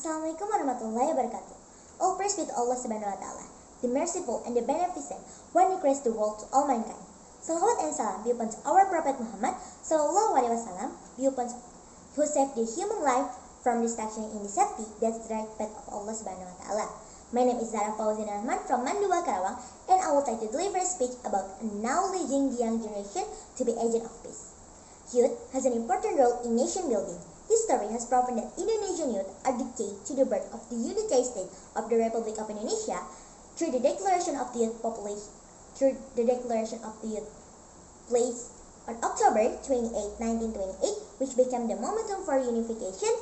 Assalamualaikum warahmatullahi wabarakatuh. All praise be to Allah Subhanahu wa Ta'ala, the merciful and the beneficent, one who creates the world to all mankind. Salawat and salam be upon our Prophet Muhammad Sallallahu Alaihi Wasallam, be upon who saved the human life from destruction in the safety that's the right path of Allah Subhanahu wa Ta'ala. My name is Zahra Fauziah from Mandua, Karawang, and I would like to deliver a speech about acknowledging the young generation to be agent of peace. Youth has an important role in nation building. History has proven that Indonesian youth are the key to the birth of the unitary state of the Republic of Indonesia through the Declaration of the Youth placed on October 28, 1928, which became the momentum for unification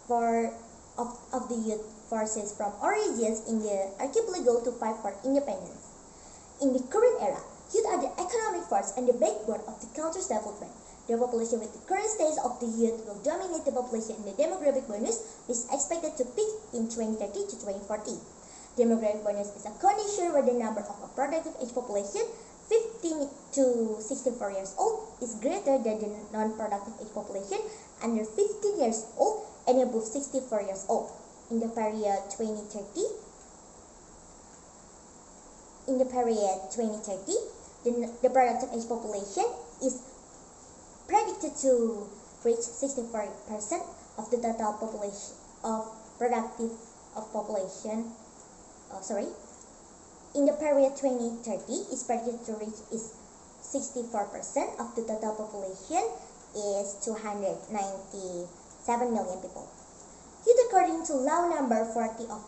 of the youth forces from origins in the archipelago to fight for independence. In the current era, youth are the economic force and the backbone of the country's development. The population with the current stage of the youth will dominate the population in the demographic bonus, which is expected to peak in 2030 to 2040. Demographic bonus is a condition where the number of a productive age population 15 to 64 years old is greater than the non-productive age population under 15 years old and above 64 years old. In the period 2030, the productive age population is predicted to reach 64% of the total population In the period 2030, is predicted to reach 64% of the total population is 297 million people. Youth, according to law number 40 of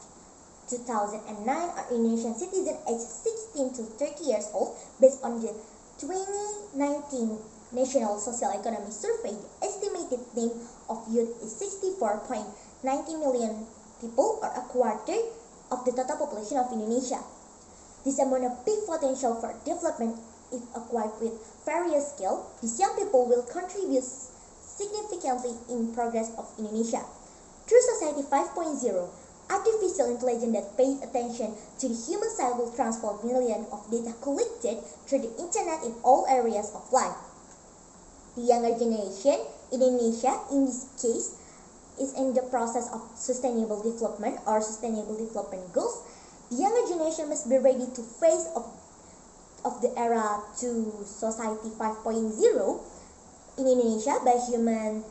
2009, are Indonesian citizens aged 16 to 30 years old. Based on the 2019 National Socio-Economic Survey, the estimated name of youth is 64.90 million people, or a quarter of the total population of Indonesia. This amount of big potential for development, if acquired with various skills, these young people will contribute significantly in progress of Indonesia. Through Society 5.0, artificial intelligence that pays attention to the human side will transform millions of data collected through the internet in all areas of life. The younger generation, Indonesia in this case, is in the process of sustainable development or sustainable development goals. The younger generation must be ready to face of the era to Society 5.0 in Indonesia by human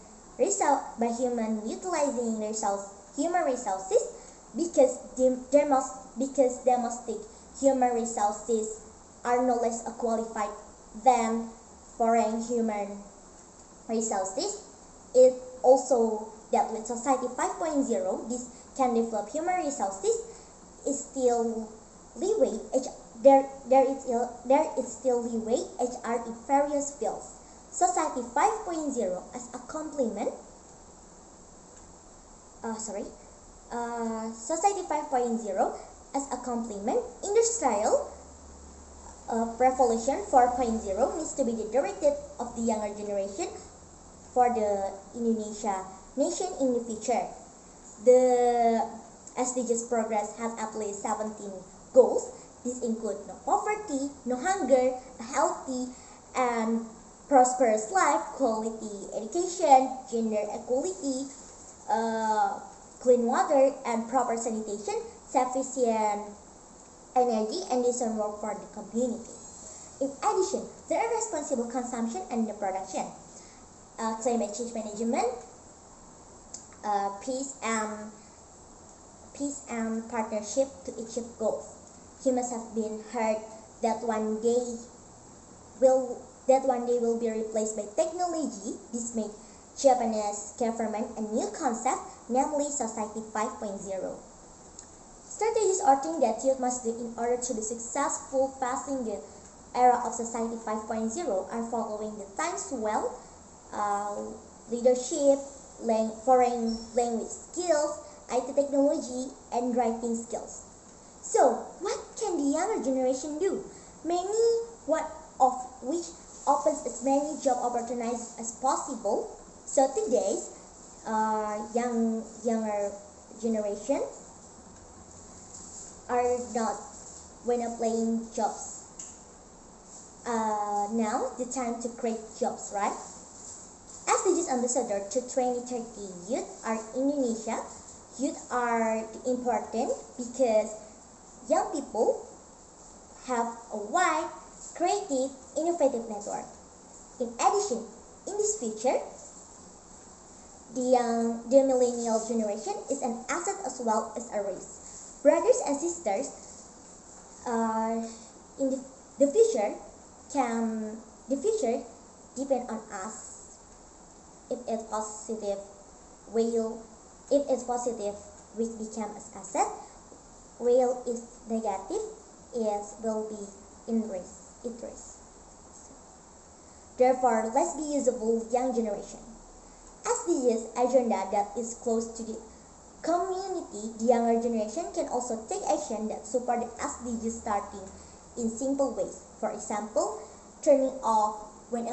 utilizing human resources because domestic human resources are no less qualified than foreign human resources. It also dealt with Society 5.0. This can develop human resources. Is still leeway. There is still leeway HR in various fields. Society 5.0 as a complement. Society 5.0 as a complement. Industrial Revolution 4.0 needs to be the directive of the younger generation for the Indonesia nation in the future. The SDGs progress has at least 17 goals. These include no poverty, no hunger, a healthy and prosperous life, quality education, gender equality, clean water and proper sanitation, sufficient energy, and decent work for the community. In addition, there are responsible consumption and the production, climate change management, peace and partnership to achieve goals. You must have been heard that one day will be replaced by technology. This made Japanese government a new concept, namely Society 5.0. Strategies or things that youth must do in order to be successful passing the era of Society 5.0 are following the times well: leadership, foreign language skills, IT technology, and writing skills. So, what can the younger generation do? One of which opens as many job opportunities as possible. So today's younger generation are not playing jobs. Now the time to create jobs, right? As the Youth Ambassador to 2030 Youth are Indonesia, youth are important because young people have a wide, creative, innovative network. In addition, in this future, the millennial generation is an asset as well as a race. Brothers and sisters, in the future, the future depend on us. If it's positive, we become as asset. While if negative, it will be in risk. Therefore, let's be usable young generation. SDGs agenda that is close to the community, the younger generation can also take action that support the SDGs starting in simple ways. For example, turning off when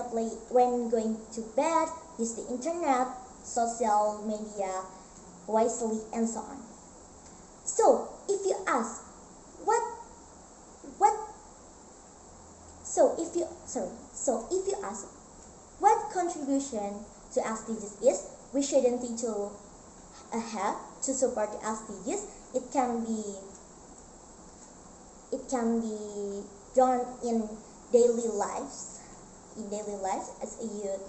going to bed, use the internet, social media wisely, and so on. So, if you ask if you ask what contribution to SDGs is, we shouldn't think to have to support the SDGs. It can be done in daily lives. As a youth,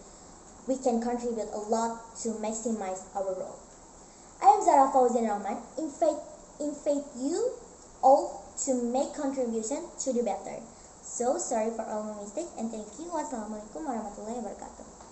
we can contribute a lot to maximize our role. I am Zahra Fauziah. Invite you all to make contribution to the better. So sorry for all my mistakes and thank you. Wassalamualaikum warahmatullahi wabarakatuh.